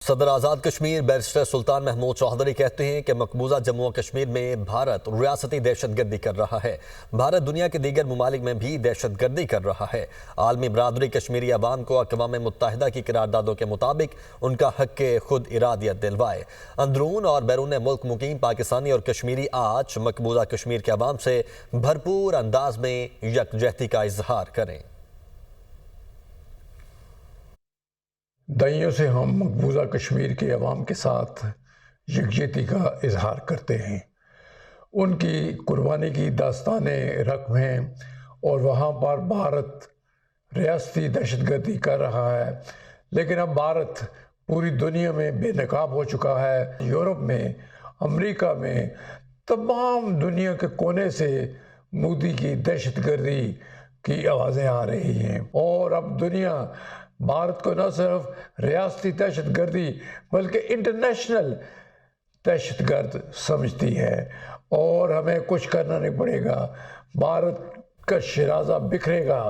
صدر آزاد کشمیر بیرسٹر سلطان محمود چوہدری کہتے ہیں کہ مقبوضہ جموں و کشمیر میں بھارت ریاستی دہشت گردی کر رہا ہے۔ بھارت دنیا کے دیگر ممالک میں بھی دہشت گردی کر رہا ہے۔ عالمی برادری کشمیری عوام کو اقوام متحدہ کی قراردادوں کے مطابق ان کا حق خود ارادیت دلوائے۔ اندرون اور بیرون ملک مقیم پاکستانی اور کشمیری آج مقبوضہ کشمیر کے عوام سے بھرپور انداز میں یکجہتی کا اظہار کریں۔ دہائیوں سے ہم مقبوضہ کشمیر کے عوام کے ساتھ یکجہتی کا اظہار کرتے ہیں۔ ان کی قربانی کی داستانیں رقم ہیں اور وہاں پر بھارت ریاستی دہشت گردی کر رہا ہے، لیکن اب بھارت پوری دنیا میں بے نقاب ہو چکا ہے۔ یورپ میں، امریکہ میں، تمام دنیا کے کونے سے مودی کی دہشت گردی کی آوازیں آ رہی ہیں، اور اب دنیا بھارت کو نہ صرف ریاستی دہشت گردی بلکہ انٹرنیشنل دہشت گرد سمجھتی ہے، اور ہمیں کچھ کرنا نہیں پڑے گا۔ بھارت کا شیرازہ بکھرے گا